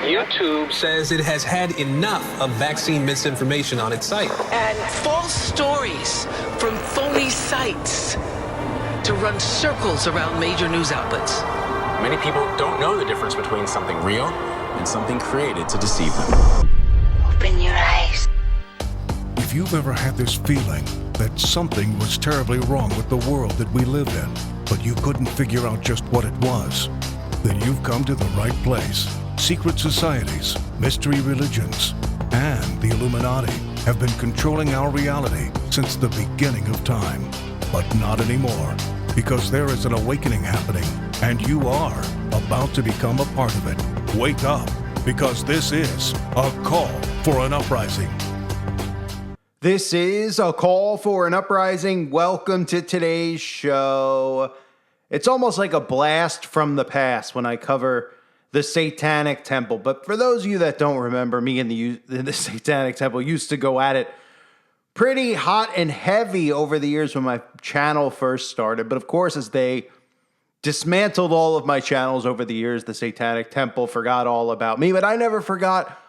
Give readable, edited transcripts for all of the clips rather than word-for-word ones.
YouTube says it has had enough of vaccine misinformation on its site. And false stories from phony sites to run circles around major news outlets. Many people don't know the difference between something real and something created to deceive them. Open your eyes. If you've ever had this feeling that something was terribly wrong with the world that we live in, but you couldn't figure out just what it was, then you've come to the right place. Secret societies, mystery religions, and the Illuminati have been controlling our reality since the beginning of time. But not anymore, because there is an awakening happening, and you are about to become a part of it. Wake up, because this is a call for an uprising. This is a call for an uprising. Welcome to today's show. It's almost like a blast from the past when I cover the Satanic Temple. But for those of you that don't remember, me and the Satanic Temple used to go at it pretty hot and heavy over the years when my channel first started. But of course, as they dismantled all of my channels over the years, the Satanic Temple forgot all about me. But I never forgot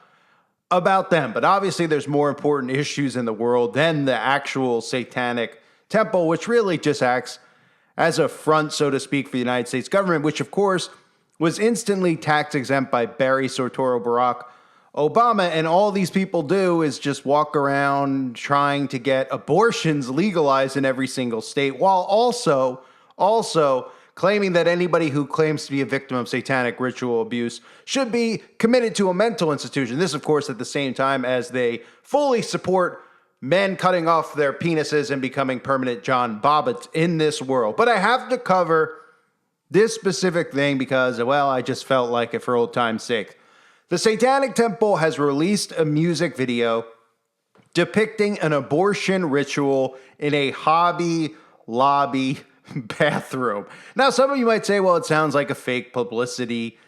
about them. But obviously, there's more important issues in the world than the actual Satanic Temple, which really just acts as a front, so to speak, for the United States government, which, of course, was instantly tax exempt by Barry Soetoro Barack Obama. And all these people do is just walk around trying to get abortions legalized in every single state, while also claiming that anybody who claims to be a victim of satanic ritual abuse should be committed to a mental institution. This, of course, at the same time as they fully support men cutting off their penises and becoming permanent John Bobbits in this world. But I have to cover this specific thing because, well, I just felt like it for old time's sake. The Satanic Temple has released a music video depicting an abortion ritual in a Hobby Lobby bathroom. Now, some of you might say, well, it sounds like a fake publicity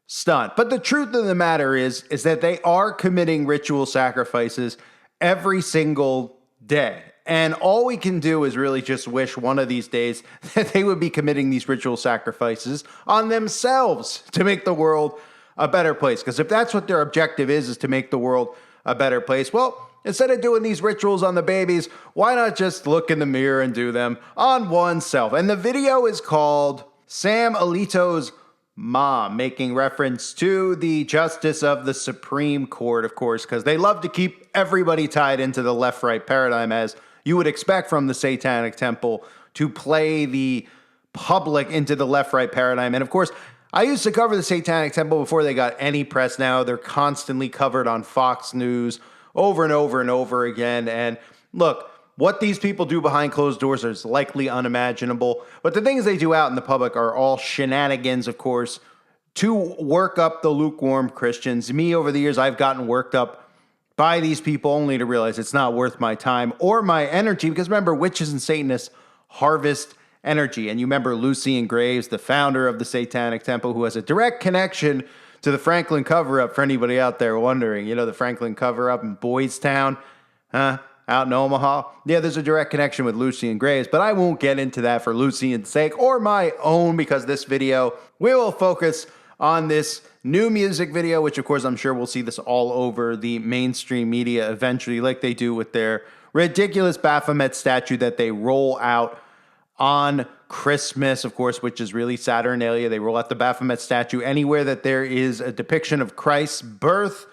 stunt. But the truth of the matter is that they are committing ritual sacrifices every single day. And all we can do is really just wish one of these days that they would be committing these ritual sacrifices on themselves to make the world a better place. Because if that's what their objective is to make the world a better place, well, instead of doing these rituals on the babies, why not just look in the mirror and do them on oneself? And the video is called Sam Alito's Mom, making reference to the Justice of the Supreme Court, of course, because they love to keep everybody tied into the left-right paradigm, as you would expect from the Satanic Temple, to play the public into the left-right paradigm. And of course, I used to cover the Satanic Temple before they got any press. Now they're constantly covered on Fox News over and over and over again. And look, what these people do behind closed doors is likely unimaginable. But the things they do out in the public are all shenanigans, of course, to work up the lukewarm Christians. Me, over the years, I've gotten worked up by these people only to realize it's not worth my time or my energy. Because remember, witches and Satanists harvest energy. And you remember Lucien Graves, the founder of the Satanic Temple, who has a direct connection to the Franklin cover-up, for anybody out there wondering. You know, the Franklin cover-up in Boys Town, out in Omaha. Yeah, there's a direct connection with Lucien Graves, but I won't get into that for Lucien's sake or my own, because this video, we will focus on this new music video, which of course I'm sure we'll see this all over the mainstream media eventually, like they do with their ridiculous Baphomet statue that they roll out on Christmas, of course, which is really Saturnalia. They roll out the Baphomet statue anywhere that there is a depiction of Christ's birth.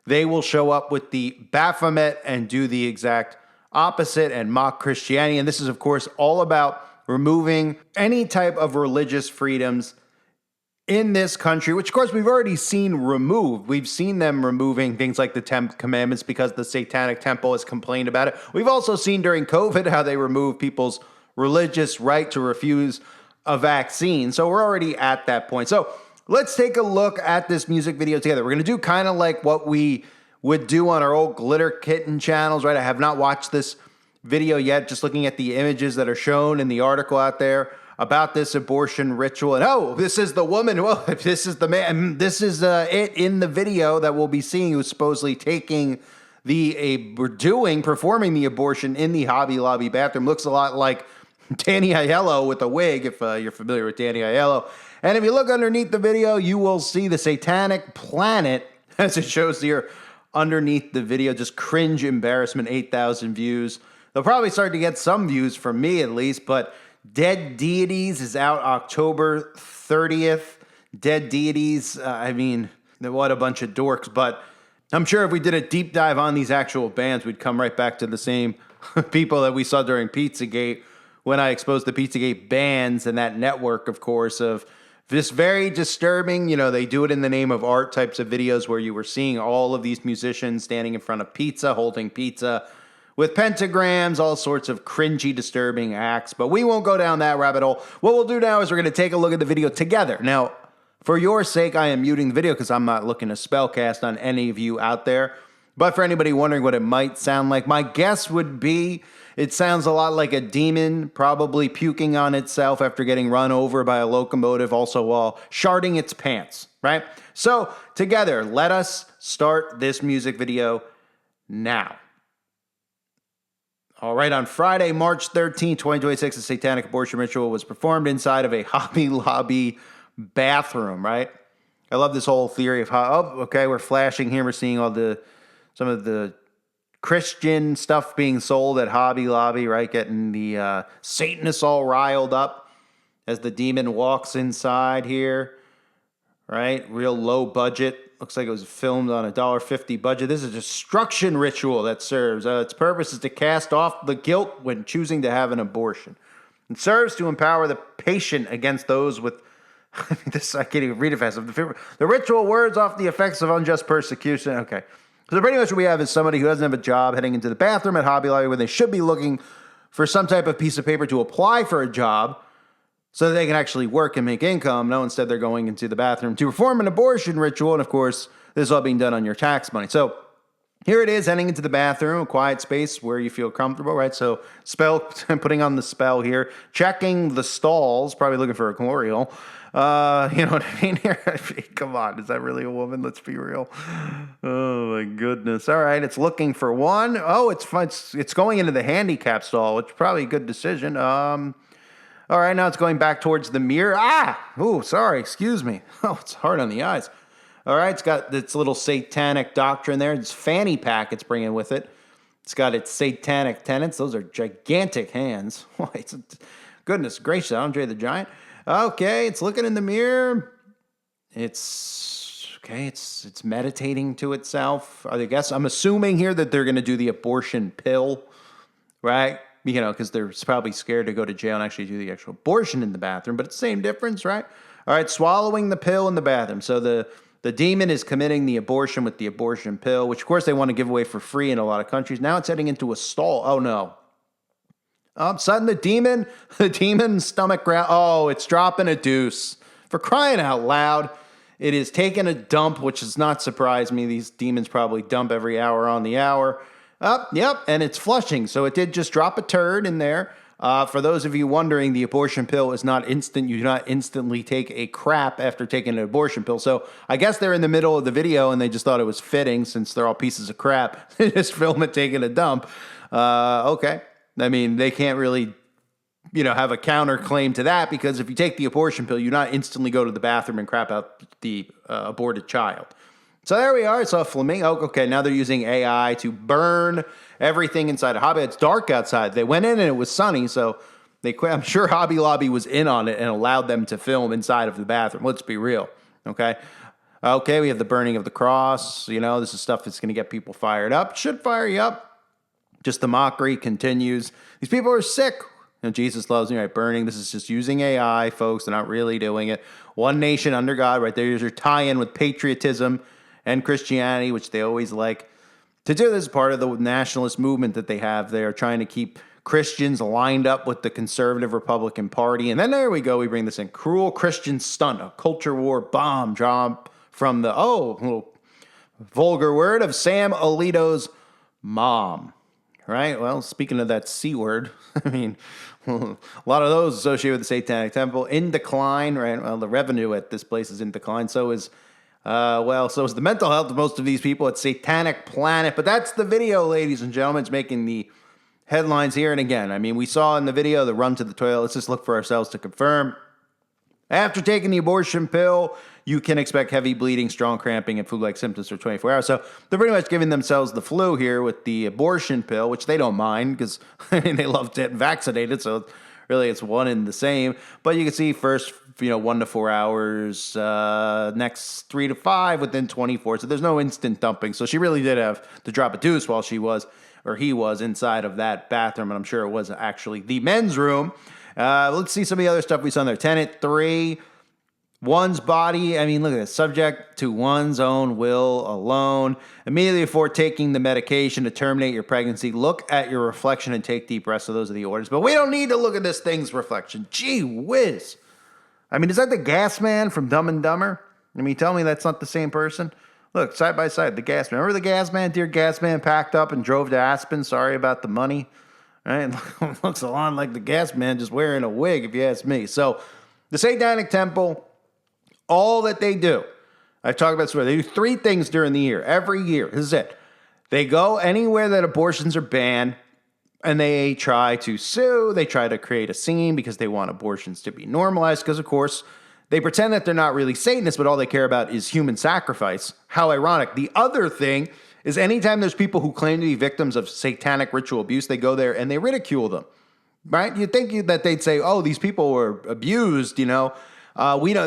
They will show up with the Baphomet and do the exact opposite and mock Christianity. And this is, of course, all about removing any type of religious freedoms in this country, which, of course, we've already seen removed. We've seen them removing things like the 10 Commandments because the Satanic Temple has complained about it. We've also seen during COVID how they remove people's religious right to refuse a vaccine. So we're already at that point. So let's take a look at this music video together. We're going to do kind of like what we would do on our old Glitter Kitten channels, right? I have not watched this video yet, just looking at the images that are shown in the article out there about this abortion ritual. And oh, this is the woman. Well, this is the man. This is it in the video that we'll be seeing, who's supposedly taking performing the abortion in the Hobby Lobby bathroom. Looks a lot like Danny Aiello with a wig, if you're familiar with Danny Aiello. And if you look underneath the video, you will see the Satanic Planet, as it shows here underneath the video. Just cringe embarrassment, 8,000 views. They'll probably start to get some views from me at least, but Dead Deities is out October 30th. Dead Deities, I mean, what a bunch of dorks, but I'm sure if we did a deep dive on these actual bands, we'd come right back to the same people that we saw during Pizzagate when I exposed the Pizzagate bands and that network, of course, of this very disturbing, they do it in the name of art types of videos where you were seeing all of these musicians standing in front of pizza, holding pizza with pentagrams, all sorts of cringy, disturbing acts. But we won't go down that rabbit hole. What we'll do now is we're going to take a look at the video together. Now, for your sake, I am muting the video because I'm not looking to spellcast on any of you out there. But for anybody wondering what it might sound like, my guess would be it sounds a lot like a demon probably puking on itself after getting run over by a locomotive, also while sharding its pants, right? So together, let us start this music video now. All right, on Friday, March 13, 2026, a satanic abortion ritual was performed inside of a Hobby Lobby bathroom, right? I love this whole theory of how, okay, we're flashing here. We're seeing some of the Christian stuff being sold at Hobby Lobby, right? Getting the Satanists all riled up as the demon walks inside here, right? Real low budget. Looks like it was filmed on a $1.50 budget. This is a destruction ritual that serves. Its purpose is to cast off the guilt when choosing to have an abortion. It serves to empower the patient against those with I can't even read it fast. The ritual words off the effects of unjust persecution. Okay. So pretty much what we have is somebody who doesn't have a job heading into the bathroom at Hobby Lobby when they should be looking for some type of piece of paper to apply for a job so that they can actually work and make income. No, instead they're going into the bathroom to perform an abortion ritual. And of course, this is all being done on your tax money. So here it is, heading into the bathroom, a quiet space where you feel comfortable, right? So putting on the spell here, checking the stalls, probably looking for a gloriole. You know what I mean here? Come on, is that really a woman? Let's be real. Oh my goodness. All right, it's looking for one. Oh, it's fun. It's going into the handicap stall, which is probably a good decision. All right, now it's going back towards the mirror. Oh, sorry, excuse me. Oh, it's hard on the eyes. All right, it's got its little satanic doctrine there. It's fanny pack it's bringing with it. It's got its satanic tenets. Those are gigantic hands. Goodness gracious, Andre the Giant. Okay, it's looking in the mirror. It's meditating to itself. I'm assuming here that they're going to do the abortion pill, right? Because they're probably scared to go to jail and actually do the actual abortion in the bathroom, but it's the same difference, right? All right, swallowing the pill in the bathroom. So the demon is committing the abortion with the abortion pill, which of course they want to give away for free in a lot of countries. Now it's heading into a stall. Oh no. All of a sudden, the demon's stomach ground. Oh, it's dropping a deuce. For crying out loud, it is taking a dump, which does not surprise me. These demons probably dump every hour on the hour. Yep, and it's flushing. So it did just drop a turd in there. For those of you wondering, the abortion pill is not instant. You do not instantly take a crap after taking an abortion pill. So I guess they're in the middle of the video and they just thought it was fitting since they're all pieces of crap. They just film it taking a dump. Okay. I mean, they can't really, have a counterclaim to that because if you take the abortion pill, you not instantly go to the bathroom and crap out the aborted child. So there we are. It's a flamingo. Okay, now they're using AI to burn everything inside a Hobby. It's dark outside. They went in and it was sunny, so they quit. I'm sure Hobby Lobby was in on it and allowed them to film inside of the bathroom. Let's be real. Okay. Okay, we have the burning of the cross. This is stuff that's going to get people fired up. Should fire you up. Just the mockery continues. These people are sick. Jesus loves me, right? Burning. This is just using AI, folks. They're not really doing it. One nation under God, right? There's your tie-in with patriotism and Christianity, which they always like to do. This is part of the nationalist movement that they have. They are trying to keep Christians lined up with the conservative Republican Party. And then there we go. We bring this in. Cruel Christian stunt, a culture war bomb drop from the, little vulgar word of Sam Alito's mom. Right? Well, speaking of that C word, I mean, a lot of those associated with the Satanic Temple in decline, right? Well, the revenue at this place is in decline. So is the mental health of most of these people at Satanic Planet. But that's the video, ladies and gentlemen. It's making the headlines here. And again, I mean, we saw in the video the run to the toilet. Let's just look for ourselves to confirm. After taking the abortion pill, you can expect heavy bleeding, strong cramping, and flu-like symptoms for 24 hours. So they're pretty much giving themselves the flu here with the abortion pill, which they don't mind because they love getting vaccinated. So really, it's one and the same. But you can see first, 1 to 4 hours, next 3 to 5 within 24. So there's no instant dumping. So she really did have to drop a deuce while he was inside of that bathroom. And I'm sure it was actually the men's room. Let's see some of the other stuff we saw in there. Tenet 3, one's body. I mean, look at this. Subject to one's own will alone. Immediately before taking the medication to terminate your pregnancy, look at your reflection and take deep breaths. So those are the orders. But we don't need to look at this thing's reflection. Gee whiz. I mean, is that the gas man from Dumb and Dumber? I mean, tell me that's not the same person? Look, side by side, the gas man. Remember the gas man? Dear gas man packed up and drove to Aspen. Sorry about the money. Right? Looks a lot like the gas man just wearing a wig, if you ask me. So the Satanic Temple, all that they do, I've talked about this before, they do 3 things during the year, every year. This is it. They go anywhere that abortions are banned, and they try to sue. They try to create a scene because they want abortions to be normalized, because, of course, they pretend that they're not really Satanists, but all they care about is human sacrifice. How ironic. The other thing is anytime there's people who claim to be victims of satanic ritual abuse, they go there and they ridicule them, right? You'd think that they'd say, oh, these people were abused, We know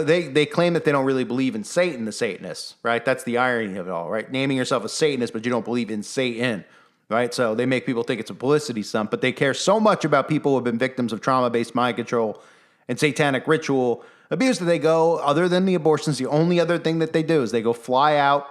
they claim that they don't really believe in Satan, the Satanists, right? That's the irony of it all, right? Naming yourself a Satanist, but you don't believe in Satan, right? So they make people think it's a publicity stunt, but they care so much about people who have been victims of trauma-based mind control and satanic ritual abuse that they go, other than the abortions, the only other thing that they do is they go fly out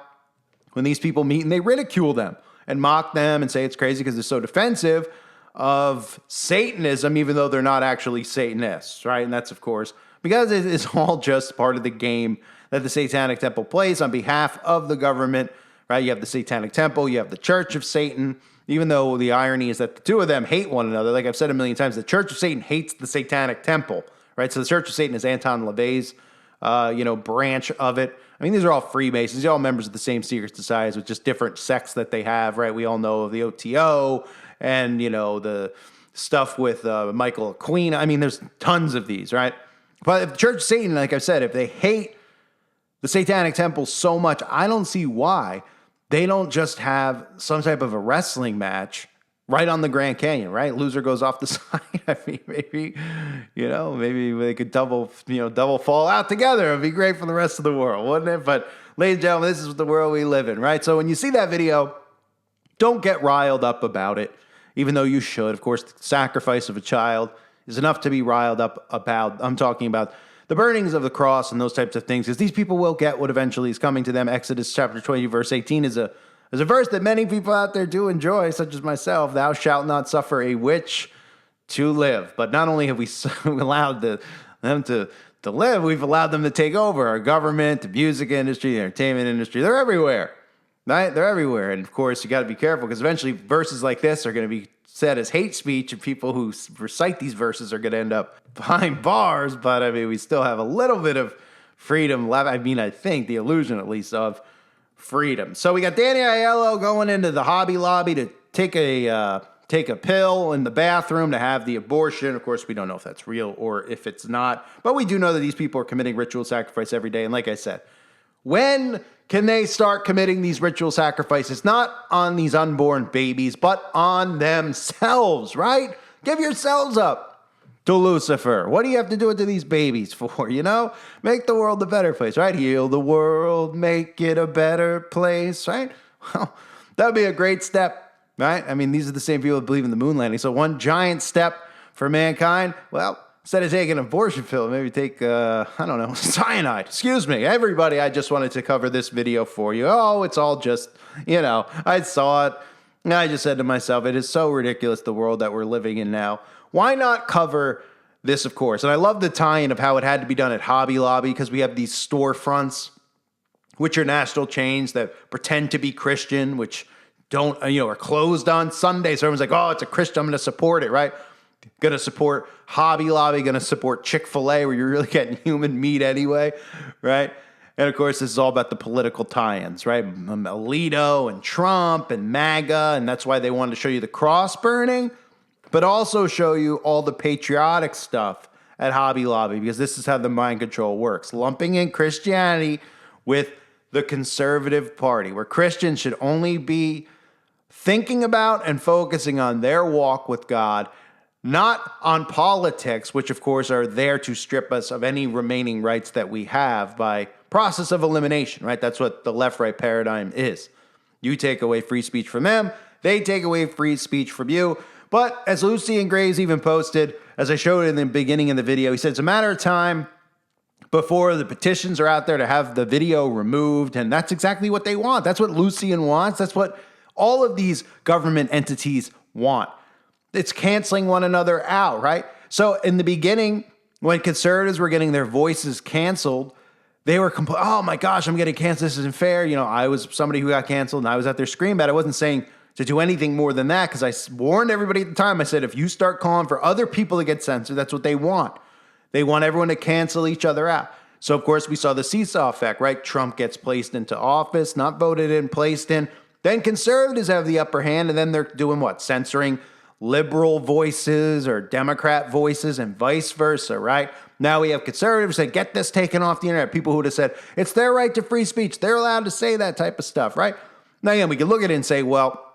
when these people meet and they ridicule them and mock them and say it's crazy because they're so defensive of Satanism, even though they're not actually Satanists, right? And that's, of course, because it is all just part of the game that the Satanic Temple plays on behalf of the government, right? You have the Satanic Temple, you have the Church of Satan, even though the irony is that the two of them hate one another. Like I've said a million times, the Church of Satan hates the Satanic Temple, right? So the Church of Satan is Anton LaVey's, branch of it. I mean, these are all Freemasons. They're all members of the same secret societies with just different sects that they have, right? We all know of the OTO and, the stuff with Michael Queen. I mean, there's tons of these, right? But if the Church of Satan, like I said, if they hate the Satanic Temple so much, I don't see why they don't just have some type of a wrestling match right on the Grand Canyon, right? Loser goes off the side. I mean, maybe they could double fall out together. It'd be great for the rest of the world, wouldn't it? But ladies and gentlemen, this is the world we live in, right? So when you see that video, don't get riled up about it, even though you should. Of course, the sacrifice of a child is enough to be riled up about. I'm talking about the burnings of the cross and those types of things, because these people will get what eventually is coming to them. Exodus chapter 20, verse 18 is a verse that many people out there do enjoy, such as myself. Thou shalt not suffer a witch to live. But not only have we allowed them to live, we've allowed them to take over our government, the music industry, the entertainment industry. They're everywhere, right? They're everywhere. And of course, you got to be careful because eventually verses like this are going to be said as hate speech, and people who recite these verses are going to end up behind bars. But I mean, we still have a little bit of freedom left. I mean, I think the illusion, at least, of freedom. So we got Danny Aiello going into the Hobby Lobby to take a pill in the bathroom to have the abortion. Of course, we don't know if that's real or if it's not, but we do know that these people are committing ritual sacrifice every day. And like I said, when can they start committing these ritual sacrifices? Not on these unborn babies, but on themselves, right? Give yourselves up to Lucifer. What do you have to do it to these babies for, Make the world a better place, right? Heal the world, make it a better place, right? Well, that would be a great step, right? I mean, these are the same people that believe in the moon landing. So one giant step for mankind, well, instead of taking an abortion pill, maybe take, cyanide. Excuse me, everybody, I just wanted to cover this video for you. Oh, it's all just, I saw it. And I just said to myself, it is so ridiculous, the world that we're living in now. Why not cover this, of course? And I love the tie-in of how it had to be done at Hobby Lobby, because we have these storefronts, which are national chains that pretend to be Christian, which don't, are closed on Sunday. So everyone's like, oh, it's a Christian, I'm going to support it, right? Going to support Hobby Lobby, going to support Chick-fil-A, where you're really getting human meat anyway, right? And of course, this is all about the political tie-ins, right? Alito and Trump and MAGA, and that's why they wanted to show you the cross burning, but also show you all the patriotic stuff at Hobby Lobby, because this is how the mind control works. Lumping in Christianity with the conservative party, where Christians should only be thinking about and focusing on their walk with God, not on politics, which of course are there to strip us of any remaining rights that we have by process of elimination, right? That's what the left-right paradigm is. You take away free speech from them, they take away free speech from you. But as Lucian Graves even posted, as I showed in the beginning of the video, he said it's a matter of time before the petitions are out there to have the video removed, and that's exactly what they want. That's what Lucian wants. That's what all of these government entities want. It's canceling one another out, right? So in the beginning, when conservatives were getting their voices canceled, they were oh my gosh, I'm getting canceled. This isn't fair. You know, I was somebody who got canceled and I was out there screaming about it. I wasn't saying to do anything more than that, because I warned everybody at the time. I said, if you start calling for other people to get censored, that's what they want. They want everyone to cancel each other out. So of course we saw the seesaw effect, right? Trump gets placed into office, not voted in, placed in. Then conservatives have the upper hand, and then they're doing what? Censoring liberal voices or Democrat voices and vice versa, right? Now we have conservatives that get this taken off the internet. People who would have said, it's their right to free speech. They're allowed to say that type of stuff, right? Now, again, we can look at it and say, well,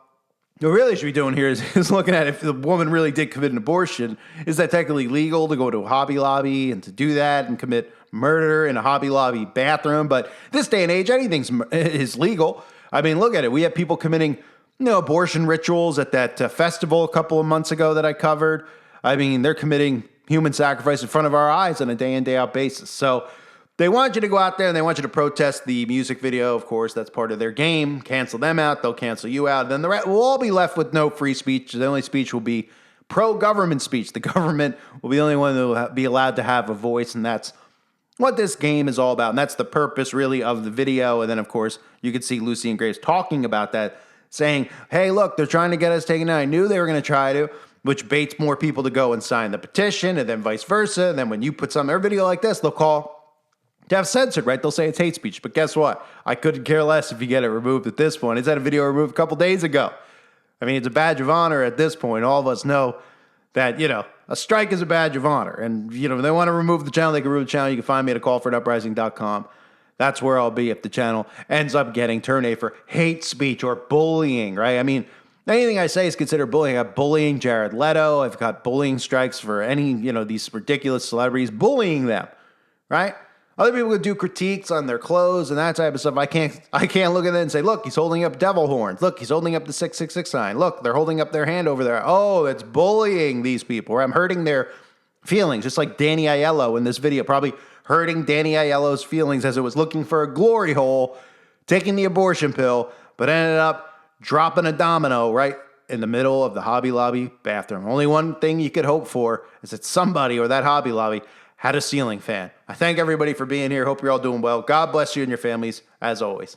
what we really should be doing here is looking at if the woman really did commit an abortion, is that technically legal to go to a Hobby Lobby and to do that and commit murder in a Hobby Lobby bathroom? But this day and age, anything is legal. I mean, look at it. We have people committing abortion rituals at that festival a couple of months ago that I covered. I mean, they're committing human sacrifice in front of our eyes on a day in, day out basis. So they want you to go out there and they want you to protest the music video. Of course, that's part of their game. Cancel them out. They'll cancel you out. Then the rest will all be left with no free speech. The only speech will be pro-government speech. The government will be the only one that will be allowed to have a voice, and that's what this game is all about. And that's the purpose, really, of the video. And then, of course, you could see Lucian Graves talking about that, saying, hey, look, they're trying to get us taken down. I knew they were going to try to, which baits more people to go and sign the petition, and then vice versa. And then when you put some video like this, they'll call to have censored, right? They'll say it's hate speech. But guess what? I couldn't care less if you get it removed at this point. It's had a video removed a couple days ago. I mean, it's a badge of honor at this point. All of us know that, a strike is a badge of honor. And, if they want to remove the channel, they can remove the channel. You can find me at acallforanuprising.com. That's where I'll be if the channel ends up getting terminated for hate speech or bullying, right? I mean, anything I say is considered bullying. I've bullying Jared Leto. I've got bullying strikes for any, these ridiculous celebrities, bullying them, right? Other people could do critiques on their clothes and that type of stuff. I can't look at it and say, look, he's holding up devil horns. Look, he's holding up the 666 sign. Look, they're holding up their hand over there. Oh, it's bullying these people. Or I'm hurting their feelings, just like Danny Aiello in this video, probably hurting Danny Aiello's feelings as it was looking for a glory hole, taking the abortion pill, but ended up dropping a domino right in the middle of the Hobby Lobby bathroom. Only one thing you could hope for is that somebody or that Hobby Lobby had a ceiling fan. I thank everybody for being here. Hope you're all doing well. God bless you and your families, as always.